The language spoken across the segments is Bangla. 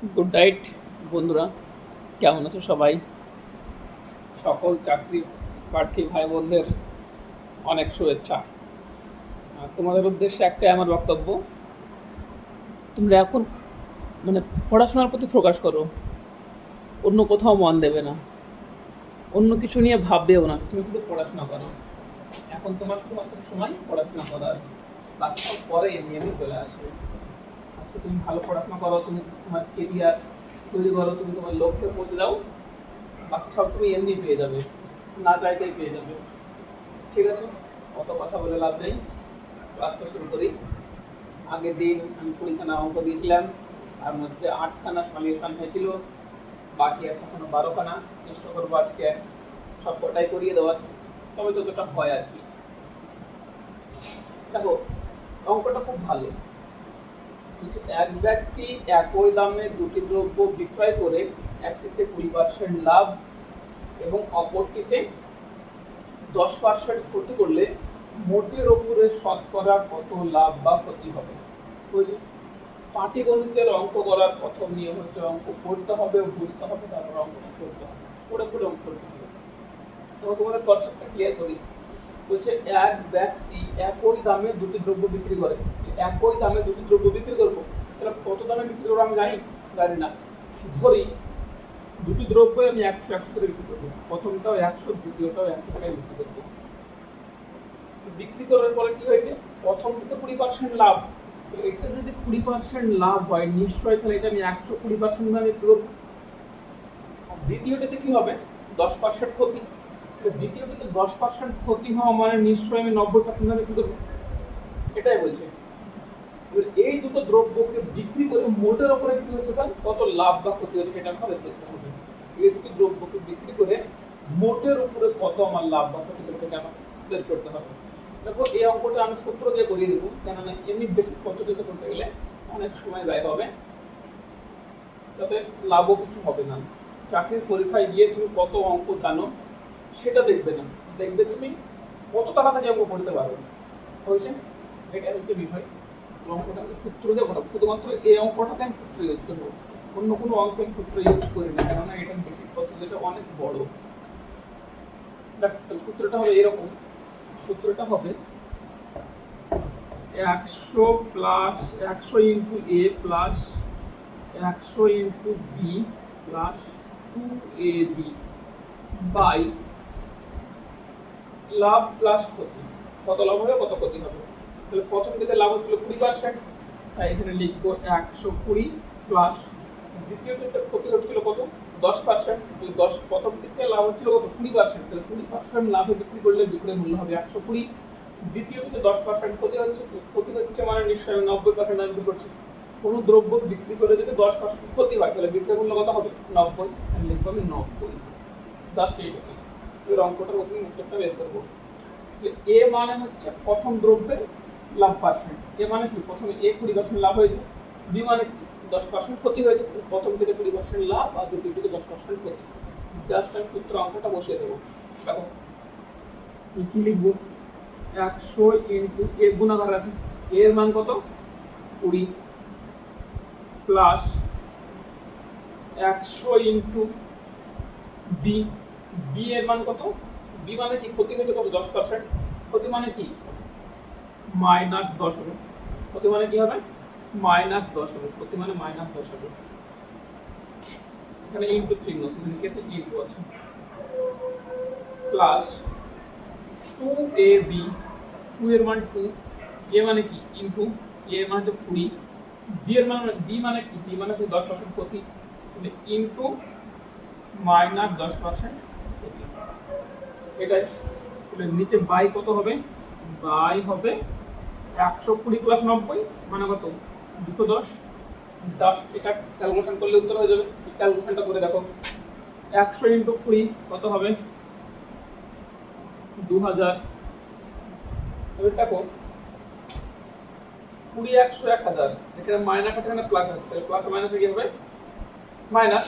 গুড নাইট বন্ধুরা, কেমন আছো সবাই? সকল চাকরি প্রার্থী ভাই বোনদের অনেক শুভেচ্ছা। তোমাদের উদ্দেশ্যে একটাই আমার বক্তব্য, তোমরা এখন মানে পড়াশোনার প্রতি ফোকাস করো, অন্য কোথাও মন দেবে না, অন্য কিছু নিয়ে ভাববেও না, তুমি শুধু পড়াশোনা করো। এখন তোমার শুধুমাত্র সময় পড়াশোনা করার, বাকি সব পরে এমনি এমনি চলে আসবে। আজকে তুমি ভালো পড়াশোনা করো, তুমি তোমার কেরিয়ার তৈরি করো, তুমি তোমার লক্ষ্যে পৌঁছে যাও, বাকি সব তুমি এমনি পেয়ে যাবে, না চাইতেই পেয়ে যাবে। ঠিক আছে, অত কথা বলে লাভ নেই, ক্লাসটা শুরু করি। আগের দিন আমি 20খানা অঙ্ক দিয়েছিলাম, তার মধ্যে 8খানা সলিউশন হয়েছিল, বাকি আছে এখনো 12খানা। চেষ্টা করবো আজকে সব কটাই করিয়ে দেওয়ার, তবে যতটা হয় আর কি। দেখো, অঙ্কটা খুব ভালো। এক ব্যক্তি একই দামে দুটি দ্রব্য বিক্রয় করে একটিতে 20% লাভ এবং অপরটিতে 10% ক্ষতি করলে মোটের ওপরে শতকরা কত লাভ বা ক্ষতি হবে? পাটিগণিতের অঙ্ক করার প্রথম নিয়ম হচ্ছে অঙ্ক পড়তে হবে, বুঝতে হবে, তারপর অঙ্কটা করতে হবে, পড়ে পড়ে অঙ্ক করতে হবে। তো তোমাদের কনসেপ্টটা ক্লিয়ার করি। বলছে এক ব্যক্তি একই দামে দুটি দ্রব্য বিক্রি করে। একই দামে দুটি দ্রব্য বিক্রি করবো, তাহলে কত দামে বিক্রি করবো আমি জানি না। ধরি দুটি দ্রব্য আমি 100 করে বিক্রি করবো, প্রথমটাও 100, দ্বিতীয়টাও 100 টাকায় বিক্রি করবো। বিক্রি করার পরে কি হয়েছে, প্রথমটিতে 20% লাভ, তো এটা যদি 20% লাভ হয় নিশ্চয়ই তাহলে এটা আমি 120% দামে বিক্রি করবো। দ্বিতীয়টাতে কি হবে, 10% ক্ষতি, দ্বিতীয়টাতে 10% ক্ষতি হওয়া মানে নিশ্চয়ই আমি 90% দামে বিক্রি করবো। এটাই বলছে। এই দুটো দ্রব্যকে বিক্রি করে মোটের ওপরে কি হচ্ছে, তার কত লাভ বা ক্ষতি হচ্ছে সেটা আমাদের দেখতে হবে। এই দুটি দ্রব্যকে বিক্রি করে মোটের উপরে কত আমার লাভ বা ক্ষতি হচ্ছে সেটা আমাকে বের করতে হবে। দেখো, এই অঙ্কটা আমি সূত্র দিয়ে করিয়ে দেবো, কেননা এমনি বেসিক পদ্ধতিতে করতে গেলে অনেক সময় ব্যয় হবে, তবে লাভও কিছু হবে না। চাকরির পরীক্ষায় গিয়ে তুমি কত অঙ্ক জানো সেটা দেখবে না, দেখবে তুমি কত তাড়াতাড়ি অঙ্ক করতে পারো। হয়েছে, এটা হচ্ছে বিষয়। অঙ্কটা সূত্র দিয়ে করাবো, শুধুমাত্র এই অঙ্কটাতে আমি সূত্র ইউজ করবো, অন্য কোনো অঙ্কে আমি সূত্র ইউজ করি না, কেননা এটা বেসিক পদ্ধতিটা অনেক বড়। সূত্রটা হবে এরকম, সূত্রটা হবে 100 plus 100 into A plus 100 into B plus 2ab by লাভ প্লাস ক্ষতি। কত লাভ হবে কত ক্ষতি হবে, তাহলে প্রথম দিকে লাভ হচ্ছিল 20%, তাই এখানে লিখবো 120 প্লাস দ্বিতীয় দিকে ক্ষতি হচ্ছিল কত, 10%। প্রথম দিকে লাভ হচ্ছিল কত, 20%, তাহলে 20% লাভে বিক্রি করলে বিক্রয় মূল্য হবে 120। দ্বিতীয় দিকে 10% ক্ষতি হচ্ছে মানে নিশ্চয়ই আমি 90% দাম বিক্রি করছি। কোনো দ্রব্য বিক্রি করে যদি 10% ক্ষতি হয় তাহলে বিক্রয় মূল্য কত হবে, 90, লিখবো আমি 90। জাস্ট এইটুকুই, এর অঙ্কটার মধ্যে উত্তরটা বের করবো। এ মানে হচ্ছে প্রথম দ্রব্যের লাভ পার্সেন্ট, এ মানে কি প্রথমে এ 20% লাভ হয়েছে, বি মানে 10% ক্ষতি হয়েছে, প্রথম থেকে 20% লাভ আর দ্বিতীয় থেকে 10% ক্ষতি। জাস্ট আমি সূত্র অঙ্কটা বসিয়ে দেবো। দেখো কি লিখবো, 100 ইন্টু এ গুণাকার আছে, এর মান কত 20 প্লাস 100 ইন্টু বি, বি এর মান কত, বি মানে কি ক্ষতি হয়েছে কত 10%, ক্ষতি মানে কি -10 হবে, ক্ষতি মানে কি হবে -10 হবে, ক্ষতি মানে -10 হবে। এখানে ইনটু চিহ্ন লিখেছে, ইনটু আছে, প্লাস 2ab, 2 এর মান 2, এ মানে কি ইনটু, এ এর মান হচ্ছে 20, বি এর মান বি মানে কি, বি মানে হচ্ছে 10% ক্ষতি, ইনটু -10% ক্ষতি। এটাই নিচে বাই কত হবে, বাই হবে 120 প্লাস 90 মানে কত 210। জাস্ট এটা ক্যালকুলেশন করলে উত্তর হয়ে যাবে। ক্যালকুলেশনটা করে দেখো, 100 ইন্টু 20 কত হবে 2000। এবার দেখো 20 100 1000, এখানে মাইনাস আছে এখানে প্লাস আছে, তাহলে প্লাস মাইনাস কি হবে মাইনাস।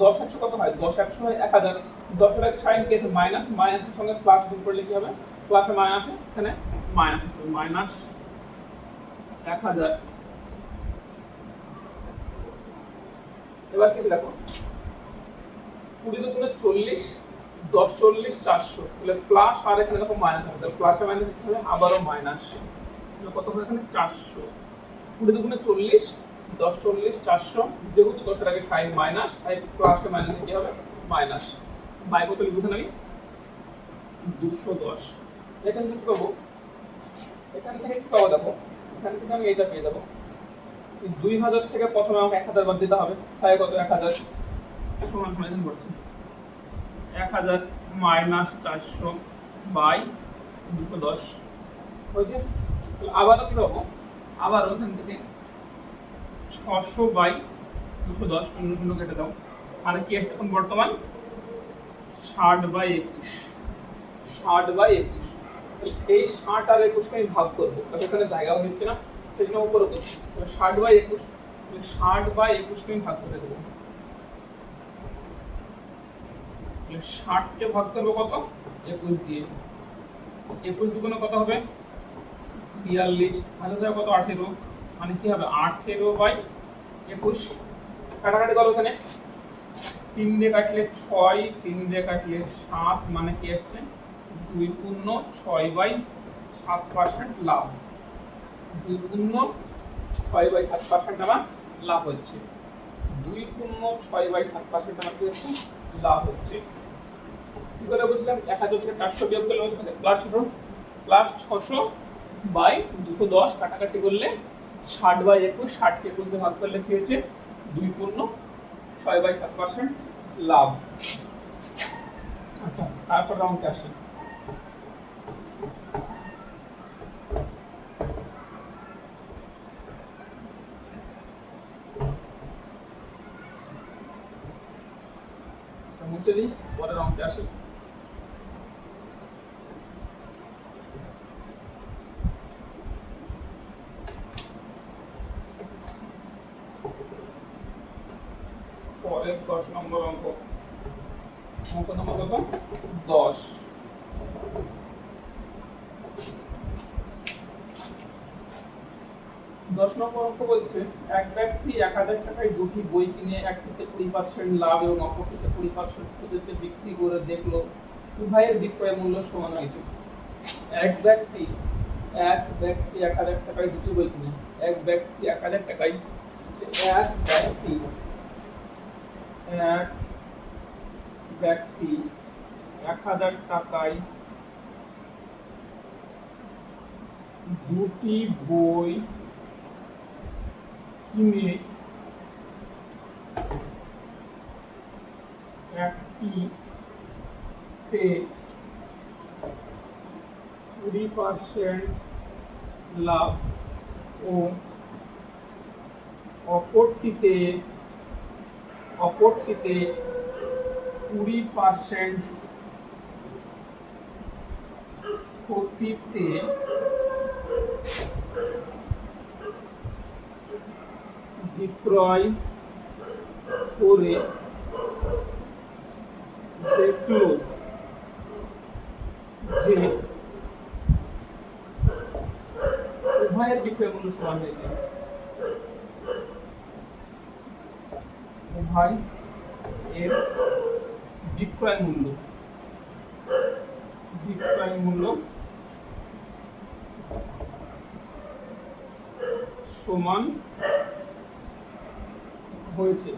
10 100 কত হয়, 10 100 হয় 1000, 10 এর আগে সাইন কি আছে মাইনাস, মাইনাসের সঙ্গে প্লাস গুণ করলে কি হবে, প্লাসে মাইনাসে এখানে মাইনাস 1000 এবার কি দেখো 20 দুগুণে 40, 10 40 400, তাহলে প্লাস আর এখানে দেখো মাইনাস হবে, তাহলে প্লাসে মাইনাস দিতে হবে আবারও মাইনাস, কত হবে এখানে 400। 20 দুগুণে 40, 10 40 400, যেহেতু 10 এর আগে সাইন মাইনাস, তাই প্লাসে মাইনাস কি হবে মাইনাস, বাই কত লিখব আমি 210। এখান থেকে পাবো, এখান থেকে কি পাবো দেখো, এখান থেকে আমি এটা পেয়ে যাবো 2000 থেকে প্রথমে আমাকে 1000 বাদ দিতে হবে, তাই কত 1000 সমান সমান করছি 1000 মাইনাস 400 বাই 210 হয়েছে। আবারও কি পাবো, আবার ওখান থেকে 600 বাই 210 শূন্য শূন্য কেটে দাও, মানে কি আসছে এখন বর্তমান 60 বাই 21, 60 বাই 21। এই 60 আর 21 কে আমি ভাগ করবো, এখানে জায়গা হচ্ছে না সেই জন্য উপরে করছি, 60 বাই 21, 60 বাই 21 কে আমি ভাগ করে দেবো। 60 কে ভাগ করবো কত 21 দিয়ে, 21 দুগুণে কত হবে 42, হাতে যাবে কত 18, মানে কি হবে 18 বাই 21। কাটাকাটি করো, এখানে 3 দিয়ে কাটলে 6, 3 দিয়ে কাটলে 7, মানে কি আসছে 2 পূর্ণ 6 বাই 7% লাভ, 2 পূর্ণ 6 বাই 7% আমার লাভ হচ্ছে, 2 পূর্ণ 6 বাই 7% আমার কি হচ্ছে লাভ হচ্ছে। কি করে বুঝলাম, 1000 থেকে 400 বিয়োগ করলে কত থাকে প্লাস 600 বাই 210, কাটাকাটি করলে 60 বাই 21, 60 কে 21 দিয়ে ভাগ করলে কি হচ্ছে 2 পূর্ণ 6 বাই 7% লাভ। আচ্ছা, তারপর অঙ্কে আসি। মুছে দিই, পরের অঙ্কে আসি। পরের 10 নম্বর অঙ্ক, অঙ্ক নম্বর কত 10। 10 নম্বর অঙ্ক বলছে এক ব্যক্তি 1000 টাকায় দুটি বই কিনে একটিতে 20% লাভ এবং অপরটিতে 20% ক্ষতিতে বিক্রি করে দেখলো উভয়ের বিক্রয় মূল্য সমান হয়েছে। এক ব্যক্তি 1000 টাকায় দুটি বই কিনে, এক ব্যক্তি 1000 টাকায়, এক ব্যক্তি 1000 টাকায় দুটি বই কিনে একটিতে 20% লাভ ও অপরটিতে 20% ক্ষতিতে বিক্রয় করে দেখলো যে উভয়ের বিক্রয় মূল্য সমান হয়েছে, উভয় এর বিক্রয় মূল্য সমান হয়েছে,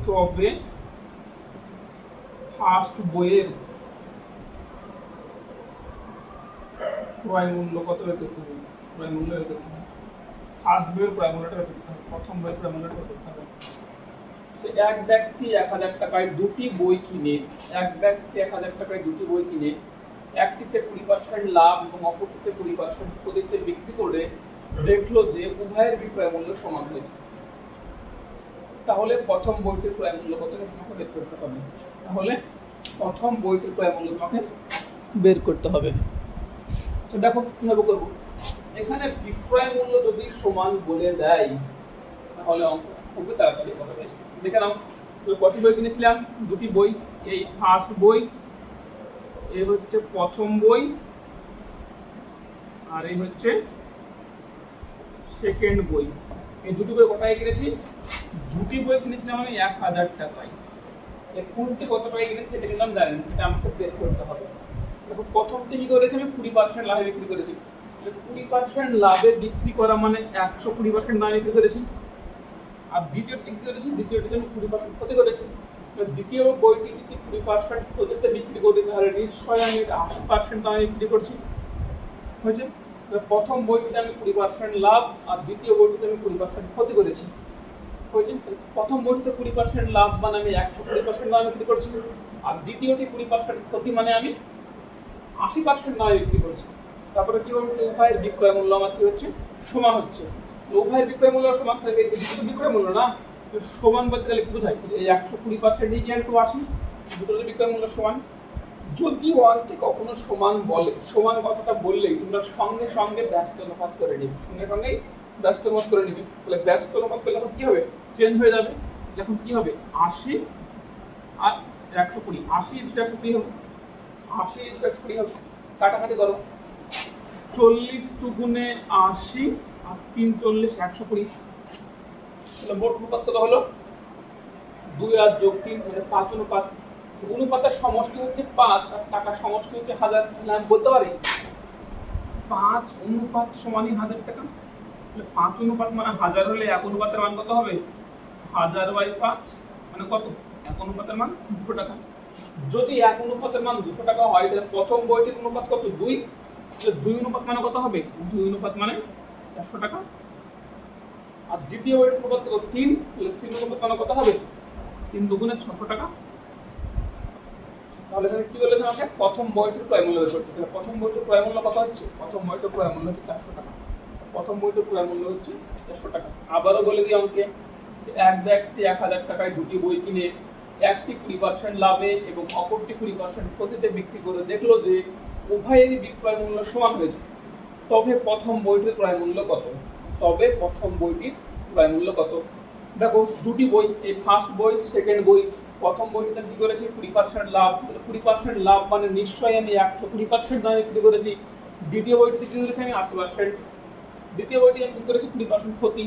তবে ফার্স্ট বইয়ের ক্রয় মূল্য কত বের করতে হবে, ক্রয় মূল্য বের করতে হবে, ফার্স্ট বইয়ের ক্রয় মূল্যটা বের করতে হবে, প্রথম বইয়ের ক্রয় মূল্যটা বের করতে হবে। এক ব্যক্তি 1000 টাকায় দুটি বই কিনে, এক ব্যক্তি 1000 টাকায় দুটি বই কিনে একটিতে 20% লাভ এবং অপরটিতে 20% ক্ষতিতে বিক্রি করে দেখলো যে উভয়ের বিক্রয় মূল্য সমান হয়েছে। তাহলে প্রথম বইটির ক্রয় মূল্য কত তোমাকে বের করতে হবে, তাহলে প্রথম বইটির ক্রয় মূল্য তোমাকে বের করতে হবে। তো দেখো কিভাবে করবো, এখানে বিক্রয় মূল্য যদি সমান বলে দেয় তাহলে অঙ্ক খুবই তাড়াতাড়ি করা যায়। দেখে নাও, কটি বই কিনেছিলাম, দুটি বই, এই ফার্স্ট বই, এই হচ্ছে প্রথম বই, আর এই হচ্ছে সেকেন্ড বই, এই দুটি বই কোথায় কিনেছি? দুটি বই কিনেছিলাম আমি 1000 টাকায়। এই কোনটি কত টাকায় কিনেছি এটা কিন্তু আমি জানি না, এটা আমাকে বের করতে হবে। দেখো প্রথমটি কি করেছি আমি 20% লাভে বিক্রি করেছি। 20% লাভে বিক্রি করা মানে 120% দামে বিক্রি করেছি। আর দ্বিতীয়টি কি করেছি? দ্বিতীয়টিতে আমি 20% ক্ষতি করেছি। দ্বিতীয় বইটি যদি 20% ক্ষতিতে বিক্রি করি তাহলে নিশ্চয়ই আমি 80% দামে বিক্রি করছি। হয়েছে? প্রথম বইটিতে আমি 20% লাভ আর দ্বিতীয় বইটিতে আমি 20% ক্ষতি করেছি। হয়েছে? প্রথম বইটিতে 20% লাভ মানে আমি 120% দামে বিক্রি করছি, আর দ্বিতীয়টি 20% ক্ষতি মানে আমি 80% দামে বিক্রি করছি। তারপরে কি হচ্ছে? উভয়ের বিক্রয় মূল্য আমার কি হচ্ছে? সমান হচ্ছে। উভয়ের বিক্রয় মূল্য সমান থাকে, দুটো বিক্রয় মূল্য না, সমান বলতে গেলে কি বোঝায়? এই 120% ইকুয়াল টু 80, দুটোর বিক্রয় মূল্য সমান। যদি ওয়ানকে কখনো সমান বলে, সমান কথাটা বললেই তোমরা সঙ্গে সঙ্গে ব্যস্ত অনুপাত করে নিবে, সঙ্গে সঙ্গেই ব্যস্ত অনুপাত করে নিবে। তাহলে ব্যস্ত অনুপাত করলে এখন কি হবে? চেঞ্জ হয়ে যাবে। এখন কি হবে? 80 আর 120, 80 ইনটু 120 হবে, 80 ইনটু 120 হবে। কাটাকাটি করো, 40 দুগুণে 80 আর 3 40 120। তাহলে মোট অনুপাত কত হলো? 2 আর যোগ 3 মানে 5 অনুপাত। অনুপাতের সমষ্টি হচ্ছে 5 আর টাকার সমষ্টি হচ্ছে 1000। তাহলে আমি বলতে পারি 5 অনুপাত সমানই 1000 টাকা। তাহলে 5 অনুপাত মানে 1000 হলে 1 অনুপাতের মান কত হবে? 1000/5 মানে কত? 1 অনুপাতের মান 200 টাকা। যদি 1 অনুপাতের মান 200 টাকা হয় তাহলে প্রথম বইটির অনুপাত কত? 2। তাহলে 2 অনুপাত মানে কত হবে? 2 অনুপাত মানে 400 টাকা। আর দ্বিতীয় বইটির অনুপাত কত? 3। তাহলে 3 অনুপাত মানে কত হবে? 3 দুগুণে 600 টাকা। তাহলে এখানে কি বলেছেন আমাকে? প্রথম বইটির ক্রয় মূল্য বের করতে। তাহলে প্রথম বইটির ক্রয় মূল্য কত হচ্ছে? প্রথম বইটির ক্রয় মূল্য হচ্ছে 400 টাকা। প্রথম বইটির ক্রয় মূল্য হচ্ছে 400 টাকা। আবারও বলে দিই আমাকে যে এক ব্যক্তি 1000 টাকায় দুটি বই কিনে একটি 20% লাভে এবং অপরটি 20% ক্ষতিতে বিক্রি করে দেখলো যে উভয়েরই বিক্রয় মূল্য সমান হয়েছে, তবে প্রথম বইটির ক্রয় মূল্য কত? তবে প্রথম বইটির ক্রয় মূল্য কত? দেখো দুটি বই, এই ফার্স্ট বই সেকেন্ড বই। প্রথম বইটিতে কি করেছি? 20% লাভ। 20% লাভ মানে নিশ্চয়ই আমি 120% দামে বিক্রি করেছি। দ্বিতীয় বইটিতে কি করেছি? আমি 80%। দ্বিতীয় বইটি আমি কি করেছি? 20% ক্ষতি।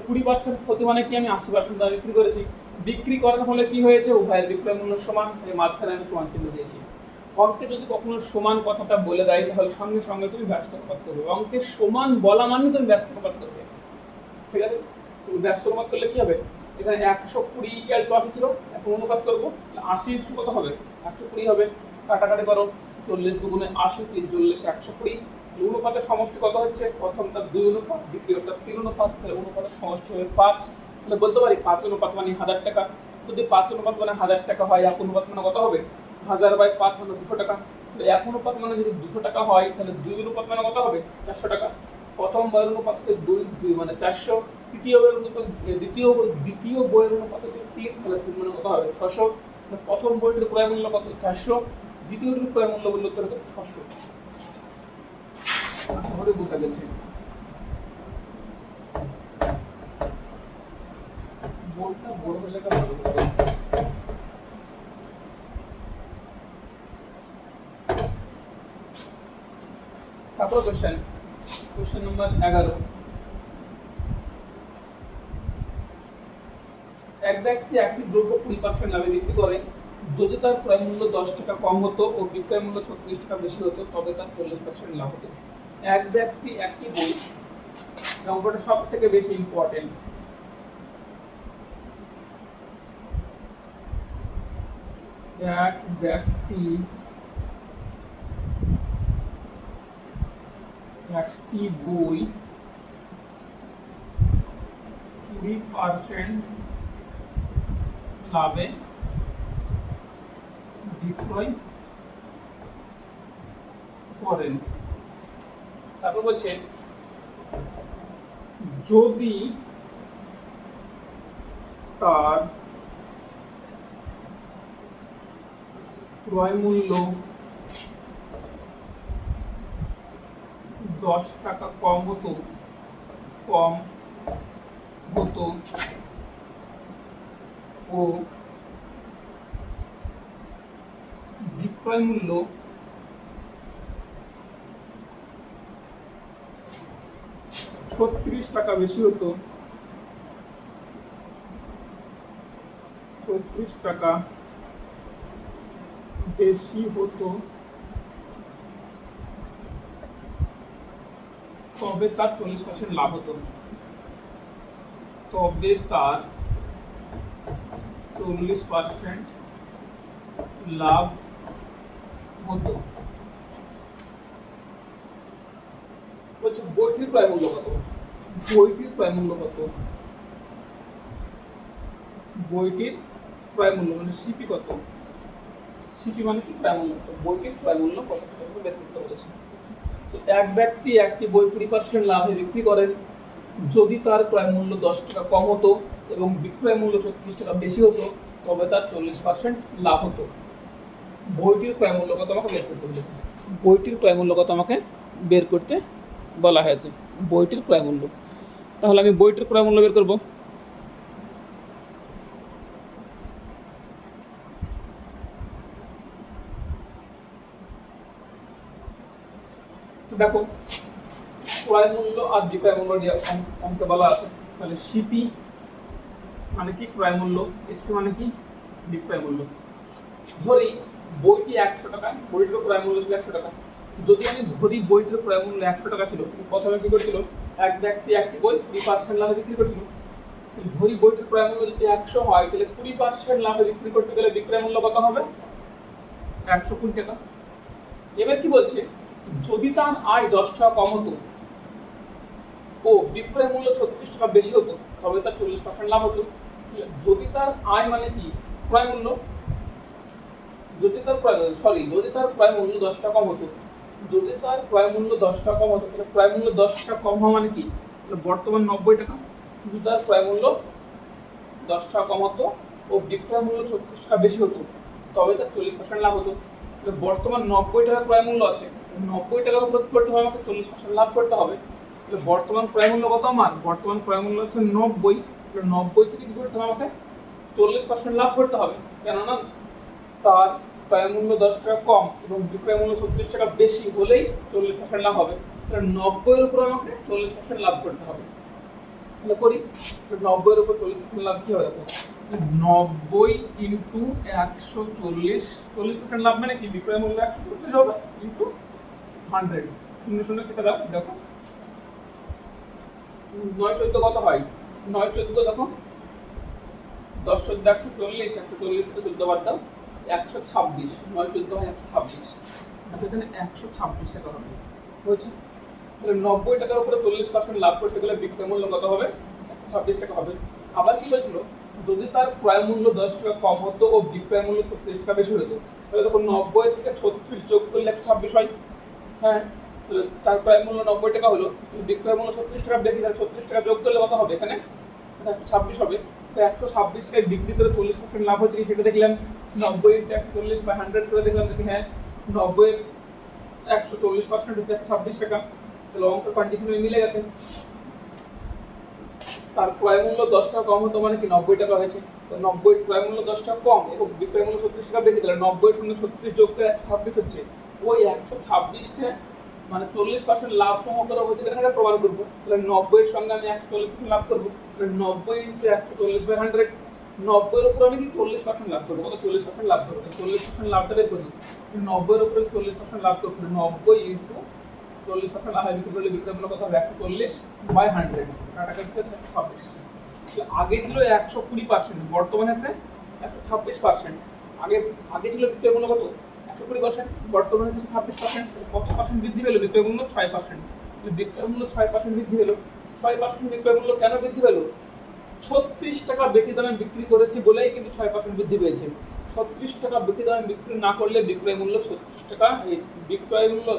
20% ক্ষতি মানে কি? আমি 80% দামে বিক্রি করেছি। বিক্রি করার ফলে কি হয়েছে? উভয়ের বিক্রয় মূল্য সমান, এই মাঝখানে আমি সমান চিহ্ন দিয়েছি। অঙ্কে যদি কখনো সমান কথাটা বলে দেয় তাহলে সঙ্গে সঙ্গে তুমি ব্যস্ত অনুপাত করবে। অঙ্কে সমান বলা মানে তুমি ব্যস্ত অনুপাত করবে, ঠিক আছে? তুমি ব্যস্ত অনুপাত করলে কি হবে? এখানে 120 ইকুয়াল টু 80 ছিল, এখন অনুপাত করবো, 80 ইনটু কত হবে? 120 হবে। কাটাকাটি করো, 40 দুগুণে 80, 3 40 120। অনুপাতের সমষ্টি কত হচ্ছে? প্রথমটা 2 অনুপাত, দ্বিতীয়টা 3 অনুপাত। তাহলে অনুপাতের সমষ্টি হবে 5। তাহলে বলতে পারি 5 অনুপাত মানে 1000 টাকা। যদি 5 অনুপাত মানে 1000 টাকা হয়, 1 অনুপাত মানে কত হবে? 1000/5 মানে 200 টাকা। তাহলে 1 অনুপাত মানে যদি 200 টাকা হয় তাহলে 2 অনুপাত মানে কত হবে? 400 টাকা। প্রথম বইয়ের অনুপাত হচ্ছে 2, 2 মানে 400। তৃতীয় বইয়ের অনুপাত, দ্বিতীয় বইয়ের অনুপাত হচ্ছে 3, তাহলে 3 মানে কত হবে? 600। প্রথম বইটির ক্রয় মূল্য কত? 400। দ্বিতীয়টির ক্রয় মূল্য বলল উত্তর কত? 600। আশা করি বোঝা গেছে। বোর্ডটা বড় হলে ভালো হবে। তারপর কোশ্চেন নাম্বার 11। এক ব্যক্তি একটি দ্রব্য 20% লাভে বিক্রি করে, যদি তার ক্রয় মূল্য 10 টাকা কম হতো ও বিক্রয় মূল্য 36 টাকা বেশি হতো তবে তার 40% লাভ হতো। এক ব্যক্তি একটি বই, নম্বরটা সব থেকে বেশি ইম্পর্টেন্ট। এক ব্যক্তি একটি বই 20% লাভে বিক্রয় করেন। তারপর বলছে যদি তার ক্রয় মূল্য 10 টাকা কম হতো ও বিক্রয় মূল্য 40 36 টাকা বেশি হতো, 36 টাকা বেশি হতো, তবে তার 40% লাভ হতো, তবে তার 40% লাভ হতো। বলছে বইটির প্রায় মূল্য কত? বইটির প্রায় মূল্য কত? বইটির প্রায় মূল্য মানে সিপি কত? সিপি মানে কি? প্রায় মূল্য কত? বইটির প্রায় মূল্য কত বের করতে বলেছে। তো এক ব্যক্তি একটি বই 20% লাভে বিক্রি করেন যদি তার ক্রয় মূল্য 10 টাকা কম হতো এবং বিক্রয় মূল্য 36 টাকা বেশি হতো, তবে তার 40% লাভ হতো। বইটির ক্রয় মূল্য কত আমাকে বের করতে বলেছে। বইটির ক্রয় মূল্য কত আমাকে বের করতে বলা হয়েছে। বইটির ক্রয় মূল্য, তাহলে আমি বইটির ক্রয় মূল্য বের করব। দেখো ক্রয় মূল্য আর বিক্রয় মূল্য অঙ্কে বলা আছে, তাহলে সিপি মানে কি? ক্রয় মূল্য। এসপি মানে কি? বিক্রয় মূল্য। ধরি বইটি 100 টাকা, বইটির ক্রয় মূল্য ছিল 100 টাকা। যদি আমি ধরি বইটির ক্রয় মূল্য 100 টাকা ছিল, প্রথমে কি করছিল? এক ব্যক্তি একটি বই 20% লাভে বিক্রি করছিল। ধরি বইটির ক্রয় মূল্য যদি 100 হয়, তাহলে 20% লাভে বিক্রি করতে গেলে বিক্রয় মূল্য কত হবে? 120 টাকা। এবার কি বলছে? যদি তার আয় 10 টাকা কম হতো ও বিক্রয় মূল্য 36 টাকা বেশি হতো, তবে তার 40% লাভ হতো। যদি তার আয় মানে কি? ক্রয় মূল্য। যদি তার ক্রয় মূল্য 10 টাকা কম হতো, যদি তার ক্রয় মূল্য 10 টাকা কম হতো, তাহলে ক্রয় মূল্য 10 টাকা কম হওয়া মানে কি? বর্তমান 90 টাকা। যদি তার ক্রয় মূল্য 10 টাকা কম হতো ও বিক্রয় মূল্য 36 টাকা বেশি হতো, তবে তার 40% লাভ হতো। বর্তমান 90 টাকা ক্রয় মূল্য আছে, 90 টাকার উপর করতে হবে আমাকে 40% লাভ করতে হবে। বর্তমান ক্রয় মূল্য কত আমার? বর্তমান ক্রয় মূল্য হচ্ছে 90। 90 থেকে কি করতে হবে আমাকে? 40% লাভ করতে হবে, কেননা তার ক্রয় মূল্য 10 টাকা কম এবং বিক্রয় মূল্য 36 টাকা বেশি হলেই 40% লাভ হবে। 90 এর উপর আমাকে 40% লাভ করতে হবে। তাহলে করি, 90 এর উপর 40% লাভ কি হবে? দেখো 90 ইন্টু 140, 40% লাভ মানে কি? বিক্রয় মূল্য 140 হবে ইন্টু 100, শূন্য শূন্য কেটে দাও। দেখো 9 14 কত হয়? 9 14 দেখো 10 14 140, 140 থেকে 14 বাদ দাও 126, 9 14 হয় 126, এখানে 126 টাকা হবে। হয়েছে? তাহলে 90 টাকার উপরে 40% লাভ করতে গেলে বিক্রয় মূল্য কত হবে? 126 টাকা হবে। আবার কি বলছিল? যদি তার ক্রয় মূল্য 10 টাকা কম হতো ও বিক্রয় মূল্য 36 টাকা বেশি হতো, তাহলে তখন 90 থেকে 36 যোগ করলে 126 হয়। হ্যাঁ, তাহলে তার ক্রয় মূল্য 90 টাকা হলো, বিক্রয় মূল্য 36 টাকা বেশি, তাহলে 36 টাকা যোগ করলে কত হবে? এখানে 126 হবে। তো 126 টাকায় বিক্রি করে 40% লাভ হচ্ছে কি সেটা দেখলাম। 90 ইন্টু 140 বা 100 করে দেখলাম যে হ্যাঁ 90 এর 140% হচ্ছে 126 টাকা। তাহলে অঙ্ক কন্ডিশনে মিলে গেছে। তার ক্রয় মূল্য 10 টাকা কম হতো মানে কি 90 টাকা হয়েছে। তো 90 ক্রয় মূল্য 10 টাকা কম এবং বিক্রয় মূল্য 36 টাকা বেশি, তাহলে 90 এর সঙ্গে 36 যোগ করে 126 হচ্ছে। ওই 126 টা মানে 40% লাভ সহকারে হচ্ছে এখানে প্রমাণ করব। তাহলে 90 এর সঙ্গে আমি 140% লাভ করব। তাহলে 90 ইনটু 140/100, 90 এর উপর আমি কি 40% লাভ করব। কত? 40% লাভ করব। 40% লাভটা বের করি। 90 এর উপরে 40% লাভ করব। 90 ইনটু 40% লাভ বিক্রি করলে বিক্রয় মূল্য কত হবে? 140/100, টাকা কেটে 26। আগে ছিল 120%, বর্তমানে আছে 126%। আগে ছিল বিক্রয় মূল্য কত? 120%, বর্তমানে 26%। কত পার্সেন্ট বৃদ্ধি পেল? বিক্রয় মূল্য 6%। বিক্রয় মূল্য 6% বৃদ্ধি পেল। 6% বিক্রয় মূল্য কেন বৃদ্ধি পেল? 36 টাকা বেশি দামে বিক্রি করেছি বলেই কিন্তু 6% বৃদ্ধি পেয়েছে। 36 টাকা বেশি দামে বিক্রি না করলে বিক্রয় মূল্য 36 টাকা, বিক্রয় মূল্য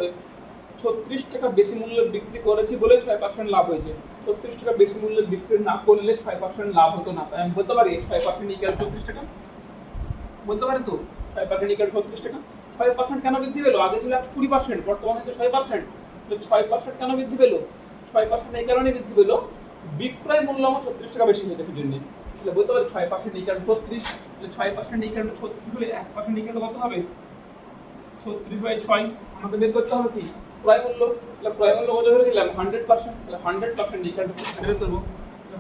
36 টাকা বেশি মূল্যে বিক্রি করেছি বলে 6% লাভ হয়েছে। 36 টাকা বেশি মূল্যে বিক্রি না করলে 6% লাভ হতো না। তাই আমি বলতে পারি 6% ইকুয়াল 36 টাকা। বলতে পারি তো 6% ইকুয়াল 36 টাকা। 6% কেন বৃদ্ধি পেল? আগে ছিল 120%, বর্তমানে হচ্ছে 6%। তো 6% কেন বৃদ্ধি পেল? 6% এই কারণে বৃদ্ধি পেল বিক্রয় মূল্য আমার 36 টাকা বেশি হয়ে যাবে জন্য। তাহলে বলতে পারি 6% ইকুয়াল 36, তাহলে 6% ইকুয়াল 36 হলে 1% ইকুয়াল কত হবে? 36/6। আমাদের বের করতে হবে কি ক্রয় মূল্য, তাহলে ক্রয় মূল্য কত ধরে দিলাম 100%, তাহলে 100% ইকুয়াল টু বের করব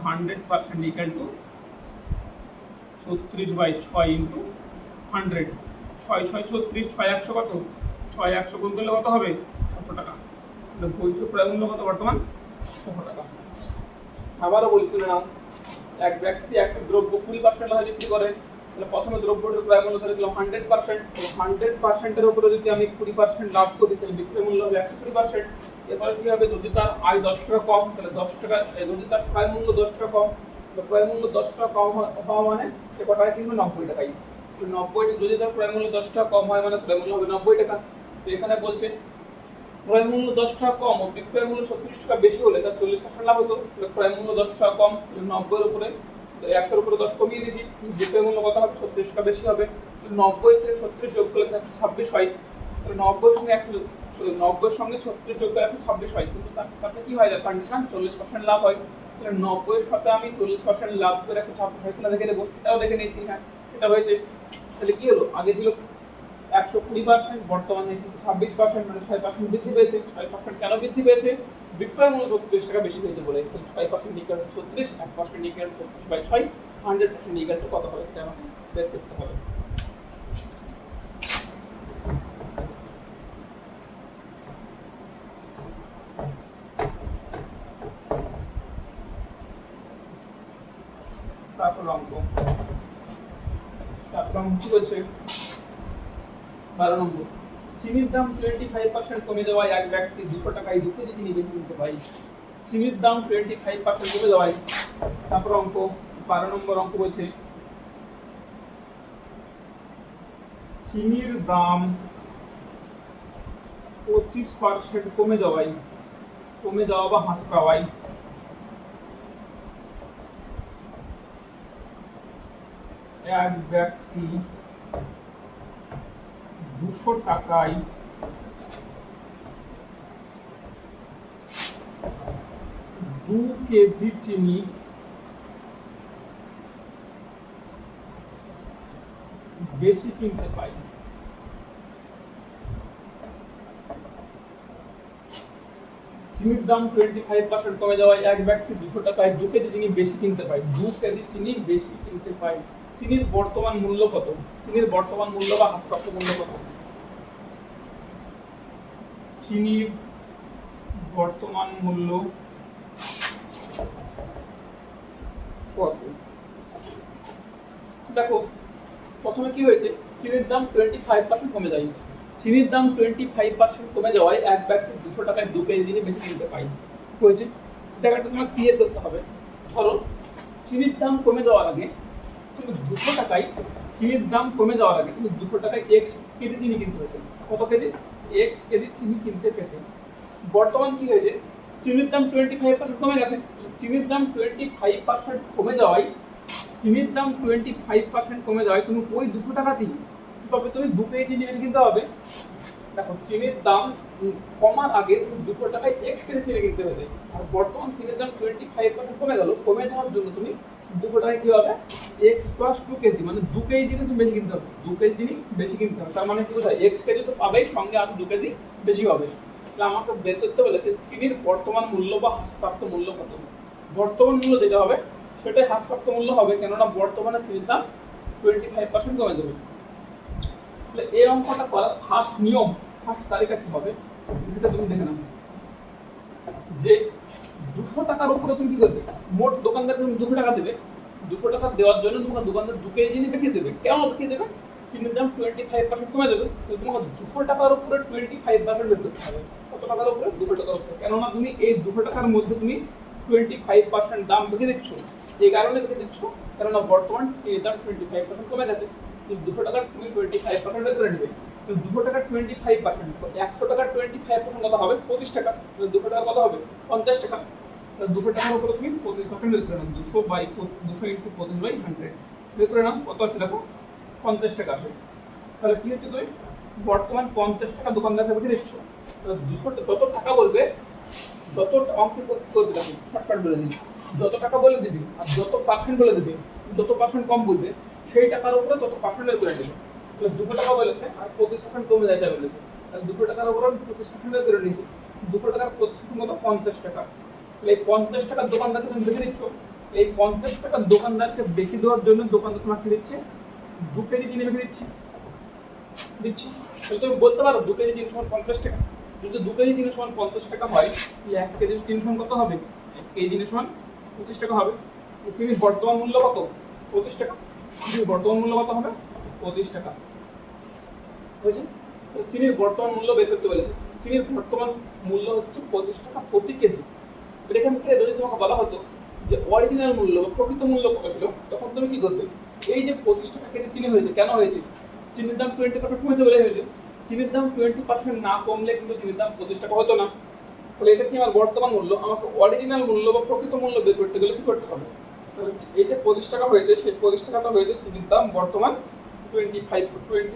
100% ইকুয়াল টু 36/6 ইনটু 100, 6 6 36, 6 100 কত, 6 100 গুণ করলে কত হবে 600 টাকা। তাহলে বৈধ ক্রয় মূল্য কত বর্তমান 600 টাকা। আবারও বলছি না, এক ব্যক্তি একটা দ্রব্য 20% লাভে বিক্রি করে, তাহলে প্রথমে দ্রব্যটির ক্রয় মূল্য ধরে দিলাম 100%, 100% এর উপরে যদি আমি 20% লাভ করি তাহলে বিক্রয় মূল্য হবে 120%। এরপরে কি হবে, যদি তার আয় 10 টাকা কম তাহলে 10 টাকা, যদি তার ক্রয় মূল্য 10 টাকা কম, তো ক্রয় মূল্য 10 টাকা কম হওয়া মানে সে কত টাকা কিনবে 90 টাকায়। 90, যদি তার ক্রয় মূল্য 10 টাকা কম হয় মানে ক্রয় মূল্য হবে 90 টাকা। তো এখানে বলছে ক্রয় মূল্য 10 টাকা কম ও বিক্রয় মূল্য 36 টাকা বেশি হলে তার 40% লাভ হতো। ক্রয় মূল্য 10 টাকা কম, 90 এর উপরে 100 এর উপরে 10 কমিয়ে দিয়েছি, বিক্রয় মূল্য কত হবে 36 টাকা বেশি হবে। 90 থেকে 36 যোগ করলে 126 হয়, তাহলে 90 এর সঙ্গে 90 এর সঙ্গে 36 যোগ করলে 126 হয়, কিন্তু তাতে কি হয়, কন্ডিশন 40% লাভ হয়। তাহলে 90 এর সাথে আমি 40% লাভ করে 126 হয় কিনা দেখে দেবো, এটাও দেখে নিয়েছি। হ্যাঁ, এটা হয়েছে। তাহলে কি হলো, আগে ছিল 120%, বর্তমানে 26%, মানে 6% বৃদ্ধি পেয়েছে। 6% কেন বৃদ্ধি পেয়েছে, বিক্রয় মূল্য 36 টাকা বেশি হয়েছে বলে। 6% equal to 36, 1% equal to 36/6, 100% equal to কত হবে, এটা আমাকে বের করতে হবে। তারপর অঙ্ক কি বলছে, 12 নম্বর, চিনির দাম 25% কমে যাওয়ায় এক ব্যক্তি 200 টাকায় 2 কেজি চিনি বেশি কিনতে পারে। চিনির দাম 25% কমে যাওয়ায়, তারপর অঙ্ক 12 নম্বর অঙ্ক বলছে চিনির দাম 25% কমে যাওয়া বা হ্রাস পাওয়ায় এক ব্যক্তি 200 টাকায় 2 কেজি চিনি বেশি কিনতে পাই। চিনির দাম 25% কমে যাওয়ায় এক ব্যক্তি 200 টাকায় 2 কেজি চিনি বেশি কিনতে পায়। 2 কেজি চিনি বেশি কিনতে পায়। চিনির বর্তমান মূল্য কত, চিনির বর্তমান মূল্য বা হ্রাসপ্রাপ্ত মূল্য কত, চিনির বর্তমান মূল্য কত। দেখো প্রথমে কি হয়েছে, চিনির দাম 25% কমে যায়। চিনির দাম 25% কমে যাওয়ায় এক ব্যক্তি 200 টাকায় 2 কেজি চিনি বেশি কিনতে পায়। হয়েছে, জায়গাটা তোমার ক্লিয়ার করতে হবে। ধরো চিনির দাম কমে যাওয়ার আগে তুমি 200 টাকায়, চিনির দাম কমে যাওয়ার আগে তুমি 200 টাকায় x কেজি চিনি কিনতে পেতে। কত কেজি, x কেজি চিনি কিনতে পেতে। বর্তমান কি হয়েছে, চিনির দাম 25% কমে গেছে। চিনির দাম 25% কমে যাওয়ায়, চিনির দাম 25% কমে যাওয়ায় তুমি ওই 200 টাকাতেই তবে তুমি 2 কেজি চিনি বেশি কিনতে হবে। দেখো চিনির দাম কমার আগে তুমি 200 টাকায় x কেজি চিনি কিনতে হবে, আর বর্তমান চিনির দাম 25% কমে গেল। কমে যাওয়ার জন্য তুমি 200 টাকায় কি হবে, x প্লাস 2 কেজি, মানে 2 কেজি চিনি তুমি বেশি কিনতে হবে। 2 কেজি চিনি বেশি কিনতে হবে, তার মানে কি বোঝায়, x কেজি তো পাবেই, সঙ্গে আরো 2 কেজি বেশি হবে। তাহলে আমাকে বের করতে বলেছে চিনির বর্তমান মূল্য বা হ্রাসপ্রাপ্ত মূল্য কত। বর্তমান মূল্য যেটা হবে সেটাই হ্রাসপ্রাপ্ত মূল্য হবে, কেননা বর্তমানে চিনির দাম 25% কমে যাবে। তাহলে এই অঙ্কটা করার ফার্স্ট নিয়ম, ফার্স্ট তালিকা কি হবে, এটা তুমি দেখে নাও যে 200 টাকার উপরে তুমি কি করবে, মোট দোকানদার তুমি 200 টাকা দেবে। 200 টাকা দেওয়ার জন্য তোমার দোকানদার 2 কেজি চিনি বেশি দেবে। কেন বেশি দেবে, চিনির দাম 25% কমে যাবে, তো তোমার 200 টাকার উপরে 25% বের করতে হবে। কত টাকার উপরে, 200 টাকার উপরে, কেননা তুমি এই 200 টাকার মধ্যে তুমি 25% দাম বেঁধে দিচ্ছ। এই কারণে বেঁধে দিচ্ছ কেননা বর্তমান চিনির দাম 25% কমে গেছে। 200 টাকার তুমি 25% বের করে নেবে। 200 টাকার 25%, 100 টাকার 25% কত হবে, 25 টাকা। 200 টাকা কত হবে, 50 টাকা। 200 টাকার উপরে তুমি 25% বের করে নাও। 200 ইন্টু 25/100 বের করে নাও, কত আসে দেখো, 50 টাকা আসে। তাহলে কি হচ্ছে, তুমি বর্তমান 50 টাকা দোকানদারকে বেঁধে দিচ্ছ। 200 যত টাকা বলবে, যত অঙ্কে করবে, দেখো শর্টকাট বলে দিবি, যত টাকা বলে দিবি আর যত পার্সেন্ট বলে দিবি, যত পার্সেন্ট কম বলবে সেই টাকার উপরে তত পার্সেন্টের করে দেবে। 200 টাকা বলেছে আর 25% কমে যায় বলেছে, তাহলে 200 টাকার উপর 25% করে নিচ্ছি, 200 টাকার 25% কত 50 টাকা। তাহলে এই 50 টাকার দোকানদারকে তুমি বেশি দিচ্ছ, এই 50 টাকার দোকানদারকে বেশি দেওয়ার জন্য দোকানদার তোমাকে দিচ্ছে 2 কেজি চিনি বেশি দিচ্ছি। তাহলে তুমি বলতে পারো 2 কেজি চিনি সমান 50 টাকা। যদি 2 কেজি চিনি সমান 50 টাকা হয়, তাহলে 1 কেজি চিনি সমান কত হবে? 1 কেজি চিনি সমান 25 টাকা হবে। চিনির বর্তমান মূল্য কত? 25 টাকা। চিনির বর্তমান মূল্য কত হবে? 25 টাকা। বুঝেছি? চিনির বর্তমান মূল্য বের করতে বলেছে। চিনির বর্তমান মূল্য হচ্ছে 25 টাকা প্রতি কেজি। এখান থেকে যদি তোমাকে বলা হতো যে অরিজিনাল মূল্য বা প্রকৃত মূল্য কত ছিল, তখন তুমি কি করতে? এই যে 25 টাকা কেজি চিনি হয়েছে, কেন হয়েছে? চিনির দাম 20% কমেছে বলে হয়েছে। চিনির দাম 20% না কমলে কিন্তু চিনির দাম 25 টাকা হতো না। তাহলে এটা কি আমার বর্তমান মূল্য? আমাকে অরিজিনাল মূল্য বা প্রকৃত মূল্য বের করতে গেলে কি করতে হবে? তাহলে এই যে 25 টাকা হয়েছে, সেই 25 টাকাটা হয়েছে চিনির দাম বর্তমান 25%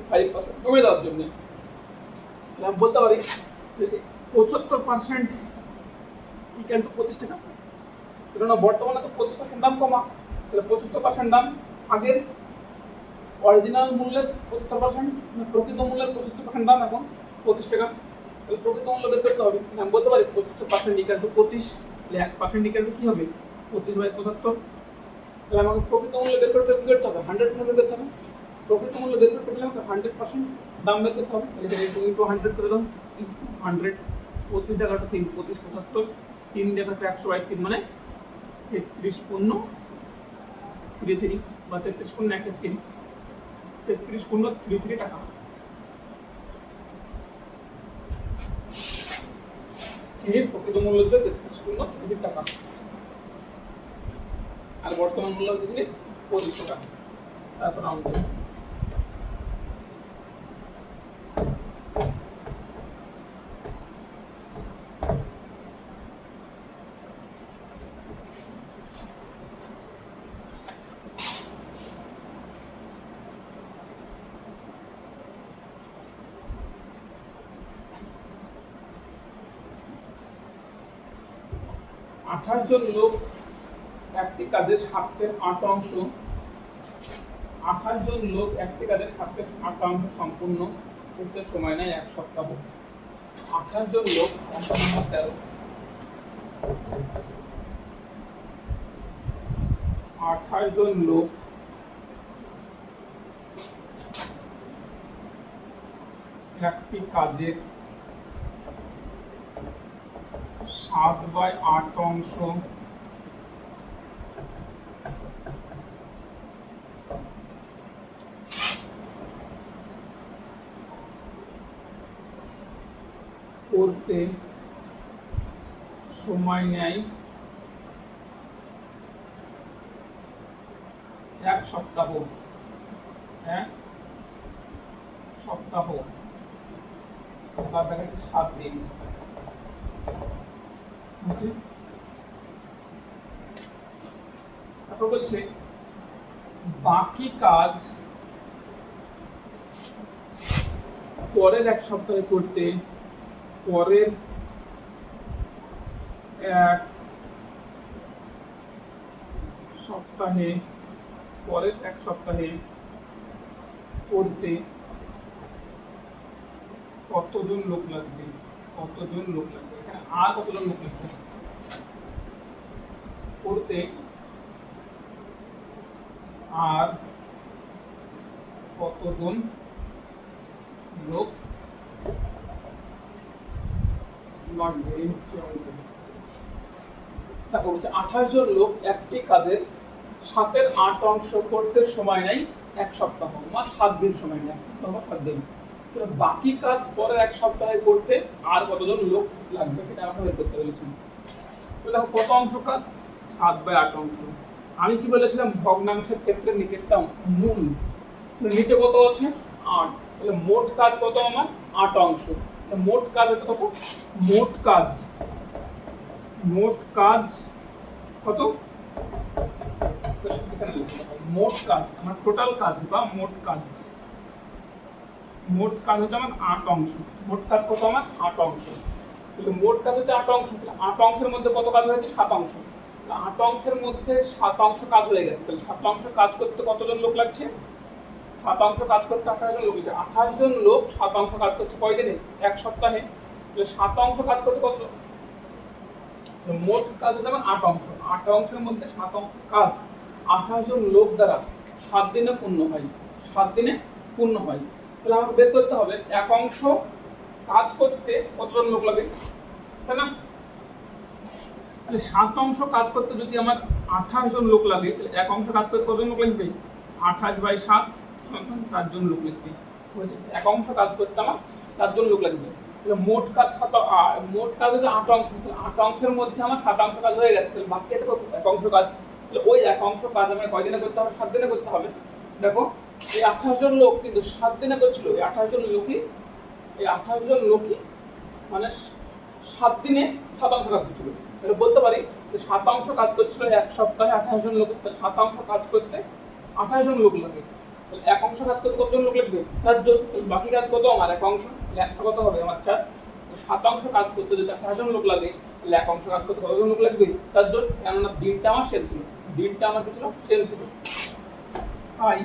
কমে দেওয়ার জন্য। আমি বলতে পারি 75% ইকুয়াল টু 25 টাকা। কারণ বর্তমানে তো 25% দাম কমা, তাহলে 75% দাম আগের অরিজিনাল মূল্যের 75%, প্রকৃত মূল্যের 75% দাম এখন 25 টাকা। তাহলে প্রকৃত মূল্য বের করতে হবে। আমি বলতে পারি 75% ইকুয়াল টু 25, তাহলে 1% ইকুয়াল টু কি হবে? 25/75। তাহলে আমাকে প্রকৃত মূল্য বের করতে কি করতে হবে? 100% বের করতে হবে। প্রকৃত মূল্য বের করতে গেলে আমাকে 100% দাম বের করতে হবে। তাহলে এখানে 2 × 100 করে দাও, 100। 25 টাকাটা 3, 25 75, 3 টাকাটা 100/3 মানে 33.33 বা 33.133, 33.33 টাকা। চিনির প্রকৃত মূল্য ছিল 33.33 টাকা, আর বর্তমান মূল্য হচ্ছে 25 টাকা। তারপর আমাদের 28 জন লোক একটি কাজের 28 জন লোক একটি কাজের 8 সম্পূর্ণ করতে সময় নেয় 1 সপ্তাহ। 28 জন লোক 13, 28 জন লোক একটি কাজের 7/8 করতে সময় নেয় 1 সপ্তাহ। 1 সপ্তাহ বা 7 দিন। তারপর বলছে বাকি কাজ পরের 1 সপ্তাহে করতে পরের 1 সপ্তাহে করতে কতজন লোক লাগবে? এখানে আর কতজন লোক লাগবে করতে? আর কতজন লোক লাগবে? তারপর বলছে 28 জন লোক একটি কাজের 7/8 করতে সময় নেয় 1 সপ্তাহ বা 7 দিন সময় নেয়, 7 দিন। বাকি কাজ পরের 1 সপ্তাহে করতে আর কতজন লোক লাগবে সেটা আমাকে বের করতে বলেছেন। তো দেখো কত অংশ কাজ? 7/8। আমি কি বলেছিলাম? ভগ্নাংশের ক্ষেত্রে নিচেরটা মূল, নিচে কত আছে? 8। তাহলে মোট কাজ কত আমার? 8 অংশ। মোট কাজ হচ্ছে কত? মোট কাজ কত? মোট কাজ আমার টোটাল কাজ বা মোট কাজ হচ্ছে আমার 8 অংশ। মোট কাজ কত আমার? 8 অংশ। তাহলে মোট কাজ হচ্ছে 8 অংশ। 8 অংশের মধ্যে কত কাজ হয়েছে? 7 অংশ। 8 অংশের মধ্যে 7 অংশ কাজ হয়ে গেছে। তাহলে 7 অংশ কাজ করতে কতজন লোক লাগছে? শতাংশ কাজ করতে 28 জন লোক, 28 জন লোক শতাংশ কাজ করছে কয়দিনে? এক সপ্তাহে। তাহলে শতাংশ কাজ করতে কত? মোট কাজ হচ্ছে 8 অংশ, 8 অংশের মধ্যে শতাংশ কাজ 28 জন লোক দ্বারা 7 দিনে পূর্ণ হয়, 7 দিনে পূর্ণ হয়। তাহলে আমাকে বের করতে হবে এক অংশ কাজ করতে কতজন লোক লাগে, তাই না? তাহলে 7 অংশ কাজ করতে যদি আমার 28 জন লোক লাগে, তাহলে এক অংশ কাজ করতে কতজন লোক লাগবে? 28/7 = 4 জন লোক লাগবে। বুঝেছি? এক অংশ কাজ করতে আমার 4 জন লোক লাগবে। তাহলে মোট কাজ মোট কাজ হচ্ছে 8 অংশ, 8 অংশের মধ্যে আমার 7 অংশ কাজ হয়ে গেছে, তাহলে বাকি আছে কত? এক অংশ কাজ। তাহলে ওই এক অংশ কাজ আমাকে কয় দিনে করতে হবে? 7 দিনে করতে হবে। দেখো এই 28 জন লোক কিন্তু 7 দিনে করছিল, এই 28 জন লোকই মানে 7 দিনে 7 অংশ কাজ করছিল। তাহলে বলতে পারি যে 7 অংশ কাজ করছিল এক সপ্তাহে 28 জন লোক, 7 অংশ কাজ করতে 28 জন লোক লাগে। তাহলে এক অংশ কাজ করতে কতজন লোক লাগবে? 4 জন। বাকি কাজ কত আমার? এক অংশ। একশো কত হবে আমার? 4। 7 অংশ কাজ করতে যদি 28 জন লোক লাগে, তাহলে এক অংশ কাজ করতে কতজন লোক লাগবে? 4 জন। কেননা দিনটা আমার সেম ছিল, দিনটা আমার কি ছিল? সেম ছিল। তাই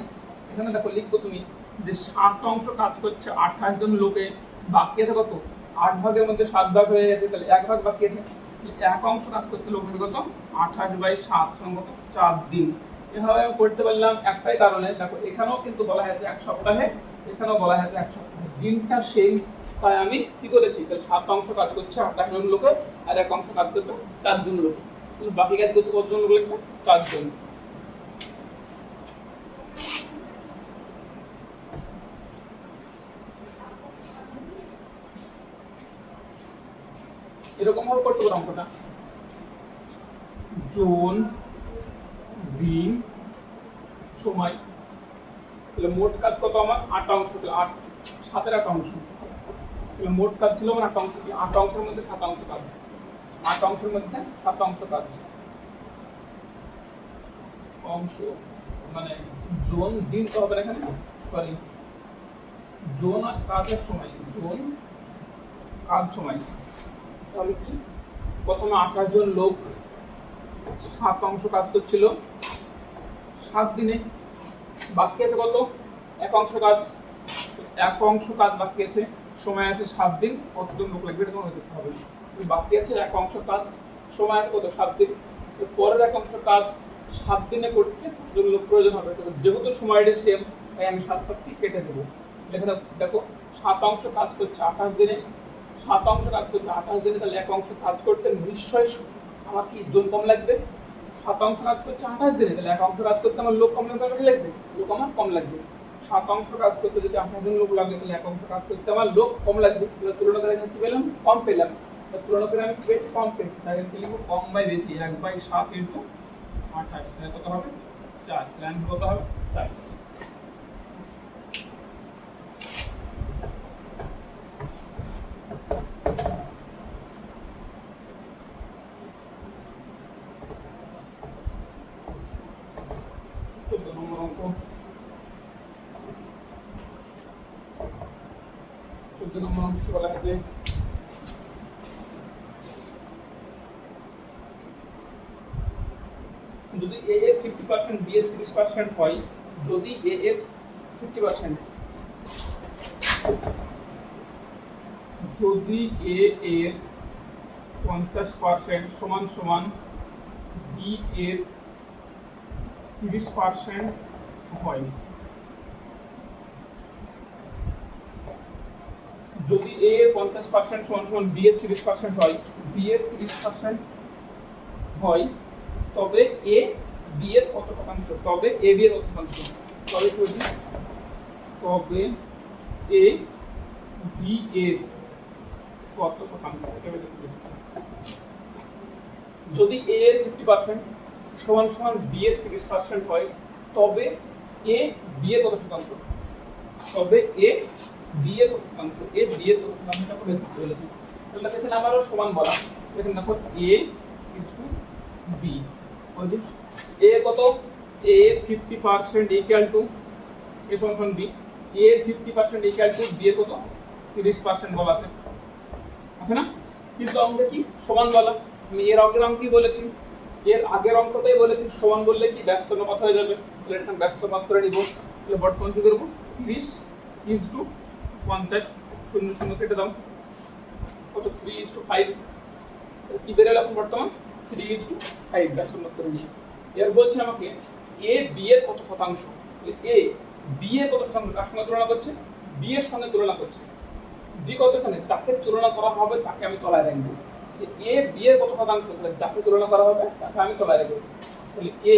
এখানে দেখো লিখবো তুমি যে 7 অংশ কাজ করছে 28 জন লোকে, বাকি আছে কত? 8 ভাগের মধ্যে 7 ভাগ হয়ে গেছে, তাহলে 1 ভাগ বাকি আছে। এক অংশ কাজ করতে লোক কত? 28/7 কত? 4 দিন। এভাবে আমি করতে পারলাম একটাই কারণে, দেখো এখানেও কিন্তু বলা হয়েছে এক সপ্তাহে, এখানেও বলা হয়েছে এক সপ্তাহে, দিনটা সেম। তাই আমি কি করেছি? তাহলে 7 অংশ কাজ করছে 28 জন লোকে, আর এক অংশ কাজ করবে 4 জন লোকে। বাকি কাজ করতে কতজন লোক লাগবে? 4 জন। এরকম ভাবে করতে পারো অঙ্কটা, জোন, দিন, সময়। তাহলে মোট কাজ কত আমার? 8 অংশ। তাহলে 8 7-এর 8 অংশ। তাহলে মোট কাজ ছিল আমার 8 অংশ। 8 অংশের মধ্যে 7 অংশ কাজ, 8 অংশের মধ্যে 7 অংশ কাজ। অংশ মানে জোন, দিন তো হবে এখানে, সরি, জোন আর কাজের সময়, জোন কাজ সময়। তাহলে কি? প্রথমে 28 জন লোক 7 অংশ কাজ করছিল 7 দিনে, বাকি আছে কত? এক অংশ কাজ। এক অংশ কাজ বাকি আছে, সময় আছে 7 দিন, কতজন লোক লাগবে এটা তোমাকে দেখতে হবে। বাকি আছে এক অংশ কাজ, সময় আছে কত? 7 দিন। পরের এক অংশ কাজ 7 দিনে করতে কতজন লোক প্রয়োজন হবে? যেহেতু সময়টা সেম, তাই আমি 7 কি কেটে দেবো। এখানে দেখো 7 অংশ কাজ করছে 28 দিনে, 7 অংশ কাজ করছে 28 দিনে, তাহলে এক অংশ কাজ করতে নিশ্চয়ই আমার কি জন কম লাগবে? 7 অংশ কাজ করছে 28 দিনে, তাহলে এক অংশ কাজ করতে আমার লোক কম লাগবে, লোক আমার কম লাগবে। 7 অংশ কাজ করতে যদি 28 জন লোক লাগে, তাহলে এক অংশ কাজ করতে আমার লোক কম লাগবে। তাহলে তুলনা করে কি পেলাম? কম পেলাম। তুলনা করে আমি পেয়েছি কম পেয়েছি, তাই আমি লিখব কম বাই বেশি, 1/7 × 28, তাহলে কত হবে? 4। তাহলে কত হবে? 4। বলা হয়েছে যদি a এর 50% b এর 30% হয়, যদি a এর 50%, যদি a এর 50% সমান সমান b এর 30% হয়, যদি a এর 50% সমান সমান b এর 30% হয়, b এর 30% হয়, তবে a b এর কত শতাংশ? তবে a b এর কত শতাংশ? তবে কি বলছি? তবে a b এর কত শতাংশ? যদি a এর 50% সমান সমান b এর 30% হয়, তবে a b এর কত শতাংশ? তবে a b এর কত শতাংশ? a b এর কত শতাংশটা করে দিতে বলেছি। তাহলে এখানে আমারও সমান বলা, এখানে দেখো a = b বলছি। a কত? a 50% ইকুয়াল টু a সমান b, a 50% equal to b এর কত? 30% বলা আছে, আছে না? কিন্তু অঙ্কে কি সমান বলা? আমি এর আগের অঙ্ক কি বলেছি? এর আগের অঙ্কটাই বলেছি সমান বললে কি ব্যস্ত অনুপাত হয়ে যাবে, তাহলে এখানে ব্যস্ত অনুপাত করে নিব। তাহলে বর্তমান কি করবো 30 ইনটু 50 শূন্য শূন্য কেটে দাও কত 3:5 কি বেরোলো এখন বর্তমান 3:5 ব্যাসার্ধ করে নিয়ে এর বলছে আমাকে এ বি এর কত শতাংশ এ বি এর কত শতাংশ কার সঙ্গে তুলনা করছে বি এর সঙ্গে তুলনা করছে বি কত এখানে যাকে তুলনা করা হবে তাকে আমি তলায় রাখবো যে এ বি এর কত শতাংশ তাহলে যাকে তুলনা করা হবে তাকে আমি তলায় রাখবো তাহলে এ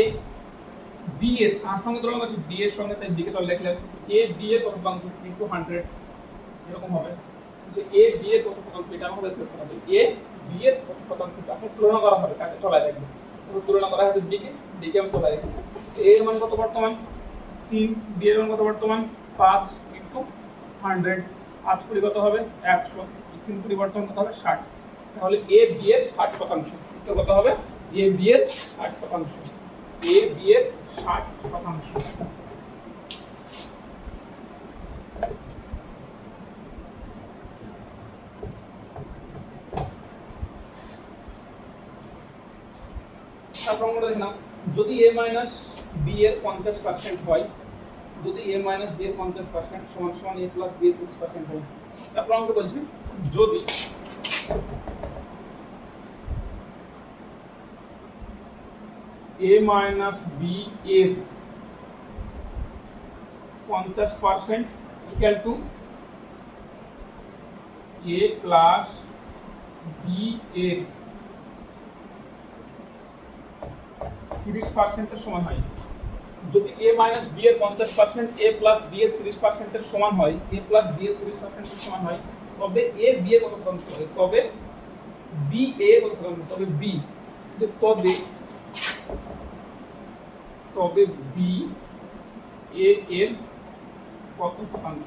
বি এর কার সঙ্গে তুলনা করছে বি এর সঙ্গে তাই বি কে তলায় লিখলাম এ বি এর কত শতাংশ ইনটু 100 এরকম হবে যে এ বি এর কত শতাংশ এটা আমাদের করতে হবে এ বি এর কত শতাংশ যাকে তুলনা করা হবে তাকে তলায় রাখবো তুলনা করা হবে বি কে আমি তলায় রাখবো এ এর মান কত বর্তমান 3 বি এর মান কত বর্তমান 5 ইনটু 100 5 কুড়ি কত হবে 100 3 কুড়ি বর্তমান কত হবে 60 তাহলে এ বি এর 60 শতাংশ উত্তর কত হবে এ বি এর 60 শতাংশ এ বি এর 60 শতাংশ তারপর আমরা দেখলাম যদি a মাইনাস b এর 50% হয় যদি a মাইনাস b এর 50% সমান সমান a প্লাস b এর 30% হয় তারপর আমাকে বলছি যদি a মাইনাস b এর 50% equal to a plus b এর 30% এর সমান হয় যদি a মাইনাস b এর 50% a প্লাস b এর 30% এর সমান হয় a প্লাস b এর 30% এর সমান হয় তবে a b এর কত শতাংশ হবে তবে b a এর কত শতাংশ তবে b তবে b a এর কত শতাংশ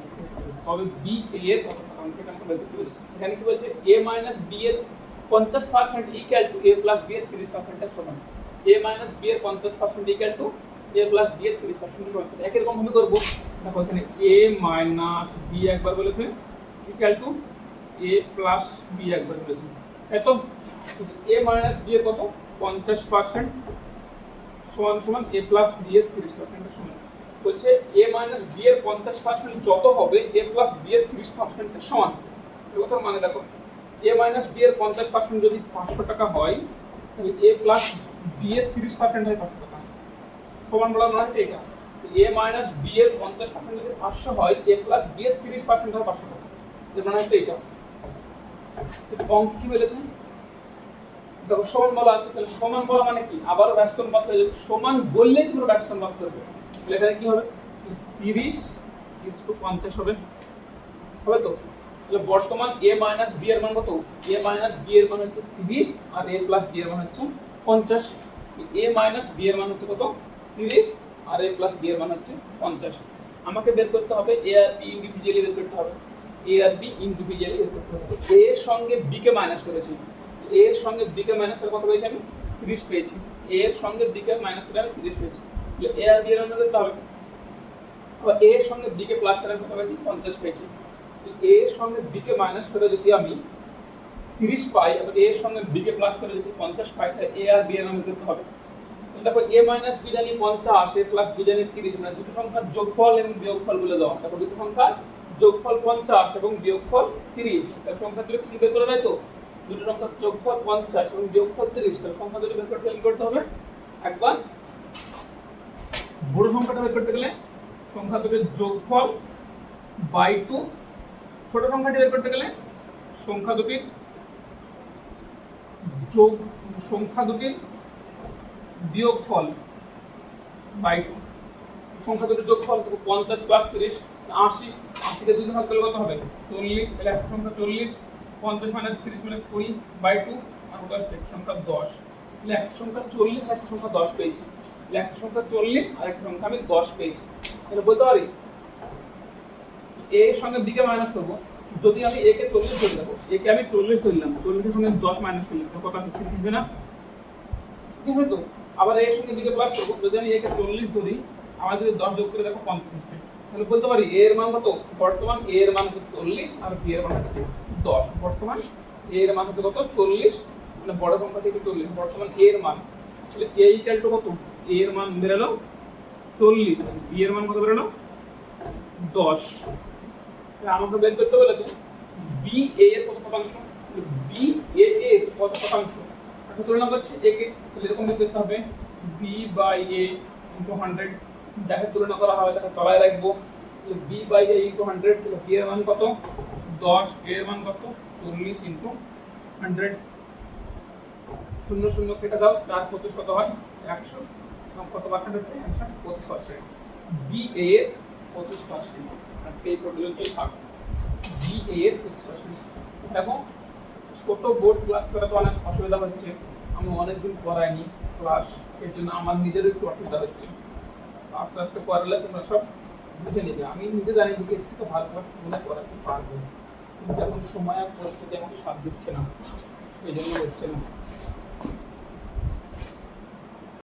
তবে b a এর কত শতাংশ এটা আমরা বের করতে বলেছি এখানে কি বলছে a মাইনাস b এর 50% equal to a plus b এর 30% এর সমান a মাইনাস b এর 50% equal to a plus b এর 30% এর সমান একই রকম ভাবে করব দেখো এখানে a মাইনাস b একবার বলেছে equal to a plus b একবার বলেছে তাই তো a মাইনাস b এর কত 50% সমান সমান a প্লাস b এর 30% এর সমান বলছে a মাইনাস b এর 50% যত হবে a প্লাস b এর 30% এর সমান এই কথা মানে দেখো a মাইনাস b এর 50% যদি 500 টাকা হয় তাহলে a প্লাস b এর 30% হয় 500 টাকা সমান বলা নয় এটা a মাইনাস b এর 50% যদি 500 হয় a প্লাস b এর 30% হয় 500 টাকা এর মানে হচ্ছে এটা অঙ্ক কি বলেছেন দেখো সমান বলা আছে তাহলে সমান বলা মানে কি আবারও ব্যস্ত অনুপাত হয়ে যাবে সমান বললেই পুরো ব্যস্ত অনুপাত করবে তাহলে এখানে কি হবে 30 ইনটু 50 হবে হবে তো তাহলে বর্তমান a মাইনাস b এর মান কত a মাইনাস b এর মান হচ্ছে 30 আর a প্লাস b এর মান হচ্ছে 50 a মাইনাস b এর মান হচ্ছে কত 30 আর a প্লাস b এর মান হচ্ছে 50 আমাকে বের করতে হবে a আর b ইন্ডিভিজুয়ালি বের করতে হবে a আর b ইন্ডিভিজুয়ালি বের করতে হবে a এর সঙ্গে b কে মাইনাস করেছি a এর সঙ্গে b কে মাইনাস করে কত পেয়েছি আমি 30 পেয়েছি a এর সঙ্গে b কে মাইনাস করে আমি 30 পেয়েছি তাহলে a আর b এর মান করতে হবে আবার a এর সঙ্গে b কে প্লাস করে কত পেয়েছি 50 পেয়েছি a এর সঙ্গে b কে মাইনাস করে যদি আমি 30 পাই আর a এর সঙ্গে b কে প্লাস করে যদি 50 পাই তাহলে a আর b এর মান করতে হবে দেখো a মাইনাস b জানি 50 a প্লাস b জানি 30 মানে দুটো সংখ্যার যোগফল এবং বিয়োগফল বলে দাও দেখো দুটো সংখ্যার যোগফল 50 এবং বিয়োগফল 30 তাহলে সংখ্যা দুটো কি বের করে দেয় তো দুটো সংখ্যার যোগফল 50 এবং বিয়োগফল 30 তাহলে সংখ্যা দুটো বের করতে কি করতে হবে একবার বড় সংখ্যাটা বের করতে গেলে সংখ্যা দুটোর যোগফল বাই 2 ছোট সংখ্যাটি বের করতে গেলে সংখ্যা দুটির বিয়োগফল বাই 2 সংখ্যা দুটির যোগফল 50 প্লাস 30 80 80 কে 2 দিয়ে ভাগ করলে কত হবে 40 তাহলে একটা সংখ্যা 40 50 মাইনাস 30 মানে 20 বাই 2 আর ওটা সংখ্যা 10 তাহলে একটা সংখ্যা 40 আর একটা সংখ্যা 10 পেয়েছি তাহলে একটা সংখ্যা 40 আর একটা সংখ্যা আমি 10 পেয়েছি তাহলে বলতে পারি a এর সঙ্গে b কে মাইনাস করব যদি আমি a কে 40 ধরে দেব a কে আমি 40 ধরলাম 40 এর সঙ্গে 10 মাইনাস করলে কত আসবে না ঠিক আছে তো আবার a এর সঙ্গে b কে প্লাস করব যদি আমি a কে 40 ধরি আমার যদি 10 যোগ করে দেখো 50 আসবে তাহলে বলতে পারি a এর মান কত বর্তমান a এর মান হচ্ছে 40 আর b এর মান হচ্ছে 10 বর্তমান a এর মান হচ্ছে কত 40 মানে বড় সংখ্যা থেকে 40 বর্তমান a এর মান তাহলে a ইকুয়াল টু কত a এর মান বের হলো 40 b এর মান কত বের হলো 10। আমাকে বের করতে বলেছে বি এ এর কত শতাংশ, বি এ এর কত শতাংশ। এখন তুলনা করছে এ কে, তাহলে এরকম বের করতে হবে বি বাই এ ইন্টু 100। দেখে তুলনা করা হবে, দেখে তলায় রাখবো, বি বাই এ ইন্টু 100, তাহলে বি এর মান কত 10, এ এর মান কত 40 ইন্টু 100। শূন্য শূন্য কেটে দাও, 4 25 কত হয় 100, এবং কত পার্সেন্ট হচ্ছে অ্যান্সার 25%। বি এ এর 25%। আজকে এই পর্যন্তই থাক। বি এ এর 25%। দেখো ছোট বোর্ড ক্লাস করা তো অনেক অসুবিধা হচ্ছে, আমি অনেকদিন করাইনি ক্লাস, এর জন্য আমার নিজেরও একটু অসুবিধা হচ্ছে। আস্তে আস্তে করালে তোমরা সব বুঝে নেবে। আমি নিজে জানি যে এর থেকে ভালো ক্লাস তোমরা করাতে পারবে, কিন্তু এখন সময় আর পরিস্থিতি আমাকে সাথ দিচ্ছে না, এই জন্য হচ্ছে না।